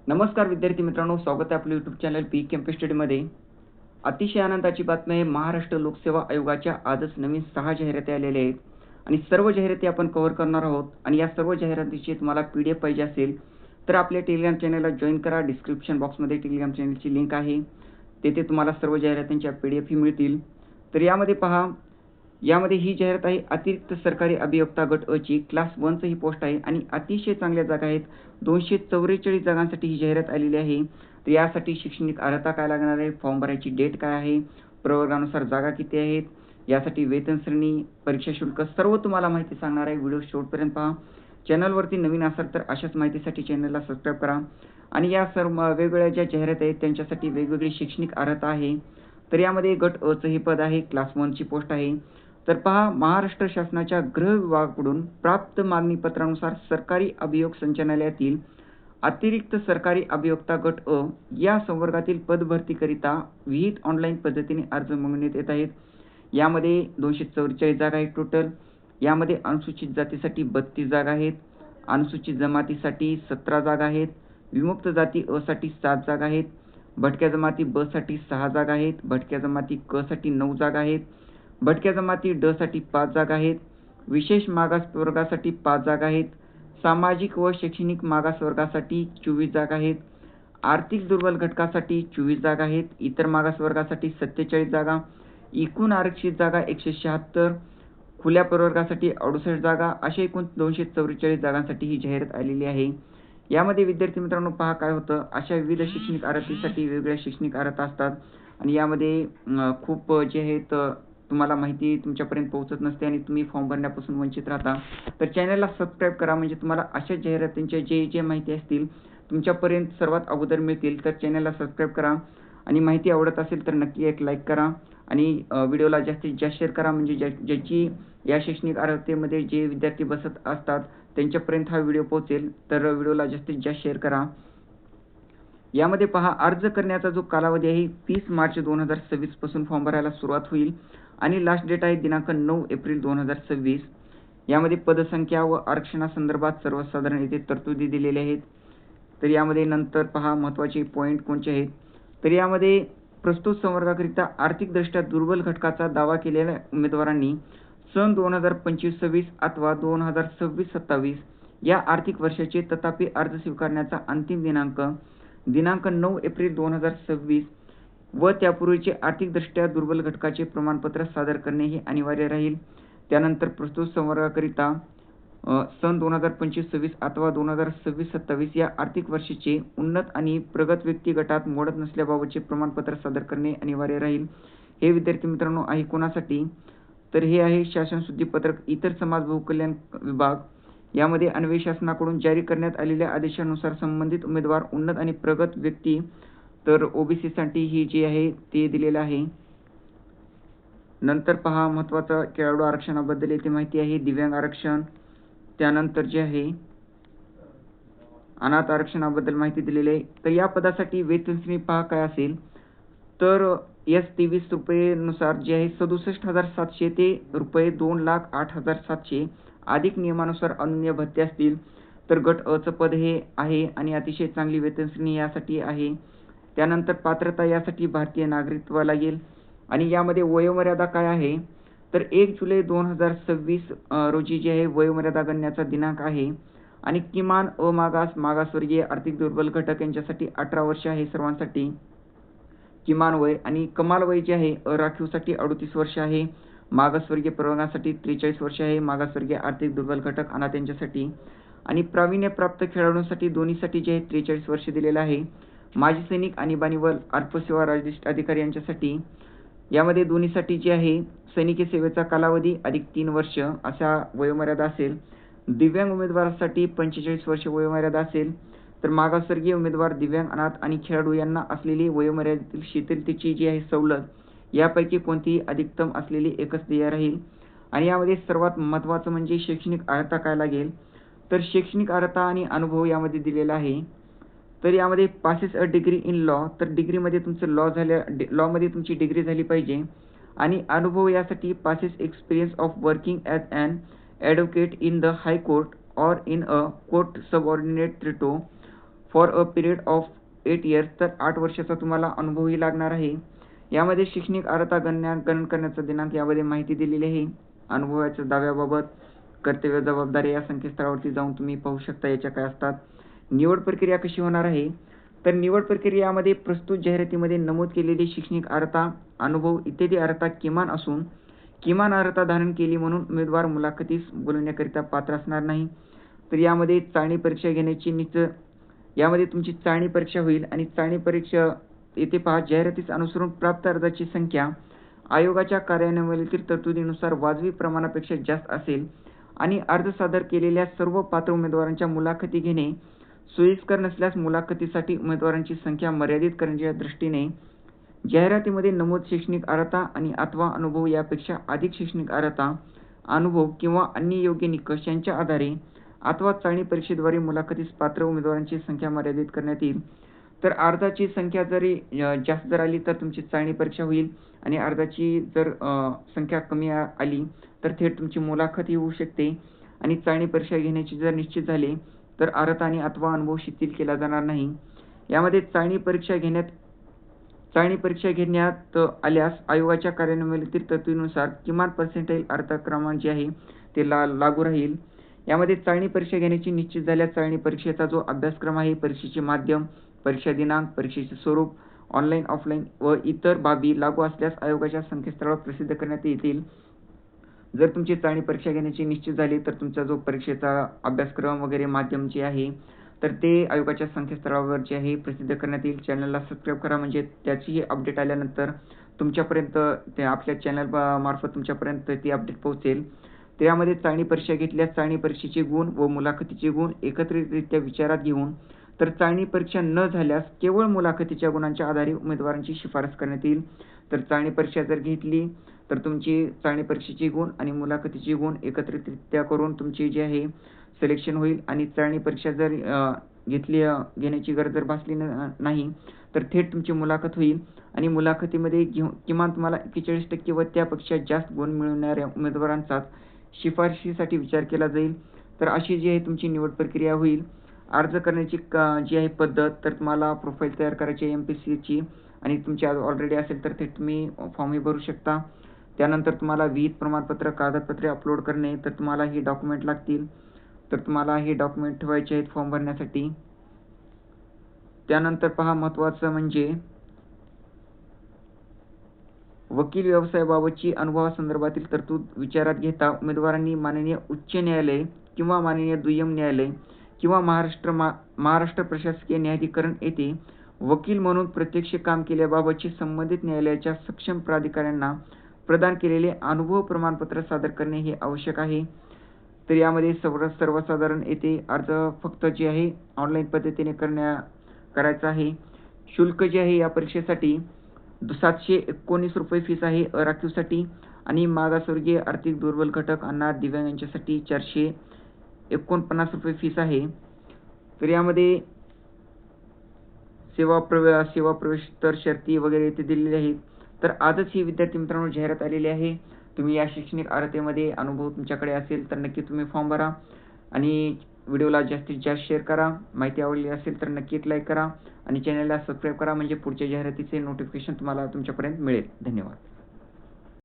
नमस्कार विद्यार्थी मित्रांनो, स्वागत आहे आपल्या यूट्यूब चॅनल पी कॅम्पस स्टडीमध्ये. अतिशय आनंदाची बातमी आहे, महाराष्ट्र लोकसेवा आयोगाच्या आजच नवीन 6 जाहिराती आलेल्या आहेत आणि सर्व जाहिराती आपण कव्हर करणार आहोत. आणि या सर्व जाहिरातीची तुम्हाला PDF पाहिजे असेल तर आपल्या टेलिग्राम चॅनलला जॉईन करा. डिस्क्रिप्शन बॉक्समध्ये टेलिग्राम चॅनलची लिंक आहे, तेथे तुम्हाला सर्व जाहिरातींच्या PDF मिळतील. तर यामध्ये पहा, यामध्ये ही जाहिरात आहे अतिरिक्त सरकारी अभियोक्ता गट अ ची क्लास 1ची ही पोस्ट आहे आणि अतिशय चांगल्या जागा आहेत. 244 जागांसाठी ही जाहिरात आलेली आहे. तर यासाठी शैक्षणिक अर्हता काय लागणार आहे, फॉर्म भरायची डेट काय आहे, प्रवर्गानुसार जागा किती आहेत, यासाठी वेतन श्रेणी, परीक्षा शुल्क सर्व तुम्हाला माहिती सांगणार आहे. व्हिडिओ शेवटपर्यंत पहा. चॅनलवरती नवीन असाल तर अशाच माहितीसाठी चॅनलला सबस्क्राईब करा. आणि या सर्व वेगवेगळ्या ज्या जाहिराती आहेत त्यांच्यासाठी वेगवेगळी शैक्षणिक अर्हता आहे. तर यामध्ये गट अ चं हे पद आहे, क्लास 1ची पोस्ट आहे. तर पहा, महाराष्ट्र शासनाच्या गृह विभागाकडून प्राप्त मागणीपत्रानुसार सरकारी अभियोग संचालनालयातील अतिरिक्त सरकारी अभियोक्ता गट अ या संवर्गातील पदभरतीकरिता विहित ऑनलाईन पद्धतीने अर्ज मागवण्यात येत आहेत. यामध्ये 244 जागा आहेत टोटल. यामध्ये अनुसूचित जातीसाठी 32 जागा आहेत, अनुसूचित जमातीसाठी 17 जागा आहेत, विमुक्त जाती अ साठी 7 जागा आहेत, भटक्या जमाती ब साठी 6 जागा आहेत, भटक्या जमाती क साठी 9 जागा आहेत, भटक्या जमाती ड साठी 5 जागा आहेत, विशेष मागास प्रवर्गासाठी 5 जागा आहेत, सामाजिक व शैक्षणिक मागास वर्गासाठी 24 जागा आहेत, आर्थिक दुर्बल घटकासाठी 24 जागा आहेत, इतर मागास वर्गासाठी 47 जागा, एकूण आरक्षित जागा 176, खुल्या प्रवर्गासाठी 68 जागा, अशा एकूण 244 जागांसाठी ही जाहिरात आलेली आहे. यामध्ये विद्यार्थी मित्रांनो पहा काय होतं, अशा विविध शैक्षणिक अर्हतेसाठी वेगवेगळ्या शैक्षणिक अर्हता असतात आणि यामध्ये खूप जे आहेत तुम्हाला माहिती तुमच्यापर्यंत पोहोचत नसते आणि तुम्ही फॉर्म भरण्यापासून वंचित राहता. तर चॅनलला सबस्क्राईब करा, म्हणजे तुम्हाला अशा जाहिरातींच्या जे माहिती असतील तुमच्यापर्यंत सर्वात अगोदर मिळतील. तर चॅनलला सबस्क्राईब करा आणि माहिती आवडत असेल तर नक्की एक लाईक करा आणि व्हिडिओला जास्तीत जास्त शेअर करा, म्हणजे ज्याची या शैक्षणिक अर्हतेमध्ये जे विद्यार्थी बसत असतात त्यांच्यापर्यंत हा व्हिडिओ पोहोचेल. तर व्हिडिओला जास्तीत जास्त शेअर करा. यामध्ये पहा, अर्ज करण्याचा जो कालावधी आहे 30 मार्च 2026 पासून फॉर्म भरायला सुरुवात होईल आणि लास्ट डेट आहे दिनांक 9 एप्रिल 2026. यामध्ये पदसंख्या व आरक्षणासंदर्भात सर्वसाधारण येथे तरतुदी दिलेल्या आहेत. तर यामध्ये नंतर पहा महत्त्वाचे पॉईंट कोणते आहेत. तर यामध्ये प्रस्तुत संवर्गाकरिता आर्थिकदृष्ट्या दुर्बल घटकाचा दावा केलेल्या उमेदवारांनी सन 2025-26 अथवा 2026-27 या आर्थिक वर्षाचे तथापि अर्ज स्वीकारण्याचा अंतिम दिनांक 9 एप्रिल 2026 व त्यापूर्वीचे आर्थिकदृष्ट्या दुर्बल घटकाचे प्रमाणपत्र सादर करणे हे अनिवार्य राहील. त्यानंतर प्रस्तुत संवर्गाकरिता सन 2025-26 अथवा 2026-27 या आर्थिक वर्षाचे उन्नत आणि प्रगत व्यक्ती गटात मोडत नसल्याबाबतचे प्रमाणपत्र सादर करणे अनिवार्य राहील. हे विद्यार्थी मित्रांनो आहे कोणासाठी, तर हे आहे शासन शुद्धीपत्रक इतर समाज बहुकल्याण विभाग. यामध्ये अन्वये शासनाकडून जारी करण्यात आलेल्या आदेशानुसार संबंधित उमेदवार उन्नत आणि प्रगत व्यक्ती, तर OBC-साठी ही जी आहे ते दिलेलं आहे. नंतर पहा महत्त्वाचा खेळाडू आरक्षणाबद्दल येथे माहिती आहे, दिव्यांग आरक्षण, त्यानंतर जे आहे अनाथ आरक्षणाबद्दल माहिती दिलेली आहे. तर या पदासाठी वेतन श्रेणी पहा काय असेल, तर ₹23 नुसार जे आहे 67,700 ते ₹2,08,700 अधिक नियमानुसार अनन्य भत्ते असतील. तर गट अ चं पद हे आहे आणि अतिशय चांगली वेतन श्रेणी यासाठी आहे. त्यानंतर पात्रता यासाठी भारतीय नागरिकत्व लागेल आणि यामध्ये वयोमर्यादा काय आहे, तर 1 जुलै 2026 रोजी जे आहे वयोमर्यादा गणण्याचा दिनांक आहे आणि किमान अमागास, मागासवर्गीय, आर्थिक दुर्बल घटक यांच्यासाठी 18 वर्ष आहे सर्वांसाठी किमान वय, आणि कमाल वय जे आहे राखीवसाठी 38 वर्ष आहे, मागासवर्गीय प्रवर्गासाठी 43 वर्ष आहे, मागासवर्गीय आर्थिक दुर्बल घटक अनाथ यांच्यासाठी, आणि प्रावीण्यप्राप्त खेळाडूंसाठी दोन्हीसाठी जे आहे 43 वर्ष दिलेलं आहे. माजी सैनिक, आणीबाणी व अल्पसेवा राजनिष्ठ अधिकारी यांच्यासाठी यामध्ये दोन्हीसाठी जे आहे सैनिकी सेवेचा कालावधी अधिक 3 वर्ष अशा वयोमर्यादा असेल. दिव्यांग उमेदवारासाठी 45 वर्ष वयोमर्यादा असेल. तर मागासवर्गीय उमेदवार, दिव्यांग, अनाथ आणि खेळाडू यांना असलेली वयोमर्यादेतील शिथिलतेची जी आहे सवलत यापैकी कोणतीही अधिकतम असलेली एकच देय राहील. आणि यामध्ये सर्वात महत्त्वाचं म्हणजे शैक्षणिक अर्हता काय लागेल, तर शैक्षणिक अर्हता आणि अनुभव यामध्ये दिलेला आहे. तर यामध्ये passes a degree in law, तर डिग्रीमध्ये तुमचं लॉमध्ये तुमची डिग्री झाली पाहिजे. आणि अनुभव यासाठी possesses experience of working as an advocate in the high court or in a court subordinate thereto for a period of 8 years, तर 8 वर्षाचा तुम्हाला अनुभवही लागणार आहे. यामध्ये शैक्षणिक अर्हता गणन करण्याचा दिनांक यामध्ये माहिती दिलेली आहे. अनुभवाच्या दाव्याबाबत कर्तव्य जबाबदारी या संकेतस्थळावरती जाऊन तुम्ही पाहू शकता याच्या काय असतात. निवड प्रक्रिया कशी होणार आहे, तर निवड प्रक्रियामध्ये प्रस्तुत जाहिरातीमध्ये नमूद केलेली शैक्षणिक अर्हता, अनुभव इत्यादी अर्हता किमान असून किमान अर्हता धारण केली म्हणून उमेदवार मुलाखतीस बोलवण्याकरिता पात्र असणार नाही. तर यामध्ये चाळणी परीक्षा यामध्ये तुमची चाळणी परीक्षा होईल आणि चाळणी परीक्षा येथे पहा, जाहिरातीस अनुसरून प्राप्त अर्जाची संख्या आयोगाच्या कार्यान्वयनातील तरतुदीनुसार वाजवी प्रमाणापेक्षा जास्त असेल आणि अर्ज सादर केलेल्या सर्व पात्र उमेदवारांच्या मुलाखती घेणे सोयीस्कर नसल्यास मुलाखतीसाठी उमेदवारांची संख्या मर्यादित करण्याच्या दृष्टीने जाहिरातीमध्ये नमूद शैक्षणिक अर्हता आणि अथवा अनुभव यापेक्षा अधिक शैक्षणिक अर्हता, अनुभव किंवा अन्य योग्य निकष यांच्या आधारे अथवा चाळणी परीक्षेद्वारे मुलाखतीस पात्र उमेदवारांची संख्या मर्यादित करण्यात येईल. तर अर्जाची संख्या जरी जास्त जर आली तर तुमची चाळणी परीक्षा होईल आणि अर्जाची जर संख्या कमी आली तर थेट तुमची मुलाखत होऊ शकते आणि चाळणी परीक्षा घेण्याची जर निश्चित झाले तर अर्हता आणि अथवा अनुभव शिथिल केला जाणार नाही. यामध्ये चाळणी परीक्षा घेण्यात आल्यास आयोगाच्या कार्यान्वयनातील तरतुदीनुसार किमान पर्सेंटाईल अर्थक्रमांक जे आहे ते लागू राहील. यामध्ये चाळणी परीक्षा घेण्याची निश्चित झाल्यास चाळणी परीक्षेचा जो अभ्यासक्रम आहे, परीक्षेचे माध्यम, परीक्षा दिनांक, परीक्षेचे स्वरूप, ऑनलाईन ऑफलाईन व इतर बाबी लागू असल्यास आयोगाच्या संकेतस्थळावर प्रसिद्ध करण्यात येतील. जर तुमची चाळणी परीक्षा घेण्याची निश्चित झाली तर तुमचा जो परीक्षेचा अभ्यासक्रम वगैरे माध्यम जे आहे तर ते आयोगाच्या संकेतस्थळावर जे आहे प्रसिद्ध करण्यात येईल. चॅनलला सबस्क्राईब करा म्हणजे त्याचीही अपडेट आल्यानंतर तुमच्यापर्यंत ते आपल्या चॅनल मार्फत तुमच्यापर्यंत ती अपडेट पोहोचेल. तर यामध्ये चाळणी परीक्षा घेतल्यास चाळणी परीक्षेचे गुण व मुलाखतीचे गुण एकत्रितरित्या विचारात घेऊन तर चाळणी परीक्षा न झाल्यास केवळ मुलाखतीच्या गुणांच्या आधारे उमेदवारांची शिफारस करण्यात येईल. तर चाळणी परीक्षा जर घेतली तर तुमची चाळणी परीक्षेचे गुण आणि मुलाखतीचे गुण एकत्रितरित्या करून तुमची जे आहे सिलेक्शन होईल आणि चाळणी परीक्षा जर घेण्याची गरज जर भासली नाही तर थेट तुमची मुलाखत होईल आणि मुलाखतीमध्ये किमान तुम्हाला 41% व त्यापेक्षा जास्त गुण मिळवणाऱ्या उमेदवारांचाच शिफारशीसाठी विचार केला जाईल. तर अशी जी आहे तुमची निवड प्रक्रिया होईल. अर्ज करण्याची जी आहे पद्धत, तर तुम्हाला प्रोफाईल तयार करायची आहे MPSCची आणि तुमची ऑलरेडी असेल तर थेट तुम्ही फॉर्मही भरू शकता. त्यानंतर तुम्हाला विहित प्रमाणपत्र, कागदपत्रे अपलोड करणे, तर तुम्हाला ही डॉक्युमेंट लागतील. तर तुम्हाला हे डॉक्युमेंट ठेवायचे आहेत फॉर्म भरण्यासाठी. त्यानंतर पहा, महत्त्वाचं म्हणजे वकील व्यवसायाबाबतची अनुभवासंदर्भातील तरतूद विचारात घेता उमेदवारांनी माननीय उच्च न्यायालय किंवा माननीय दुय्यम न्यायालय किंवा महाराष्ट्र प्रशासकीय न्यायाधिकरण येथे वकील म्हणून प्रत्यक्ष काम केल्याबाबतचे संबंधित न्यायालयाच्या सक्षम प्राधिकाऱ्यांना प्रदान केलेले अनुभव प्रमाणपत्र सादर करणे हे आवश्यक आहे. तर यामध्ये सर्वसाधारण येथे अर्ज फक्त जे आहे ऑनलाईन पद्धतीने करायचा आहे. शुल्क जे आहे या परीक्षेसाठी ₹719 फीस आहे अराखीवसाठी आणि मागासवर्गीय, आर्थिक दुर्बल घटक, अनाथ, दिव्यांग यांच्यासाठी ₹449 फीस आहे. तर यामध्ये सेवा प्रवेश तर शर्ती वगैरे इथे दिलेले आहेत. तर आजच ही विद्यार्थी मित्रांनो जाहिरात आलेली आहे. तुम्ही या शैक्षणिक अर्हतेमध्ये अनुभव तुमच्याकडे असेल तर नक्की तुम्ही फॉर्म भरा आणि व्हिडिओला जास्तीत जास्त शेअर करा. माहिती आवडली असेल तर नक्की एक लाईक करा आणि चॅनलला सबस्क्राईब करा म्हणजे पुढच्या जाहिरातीचे नोटिफिकेशन तुम्हाला तुमच्यापर्यंत मिळेल. धन्यवाद.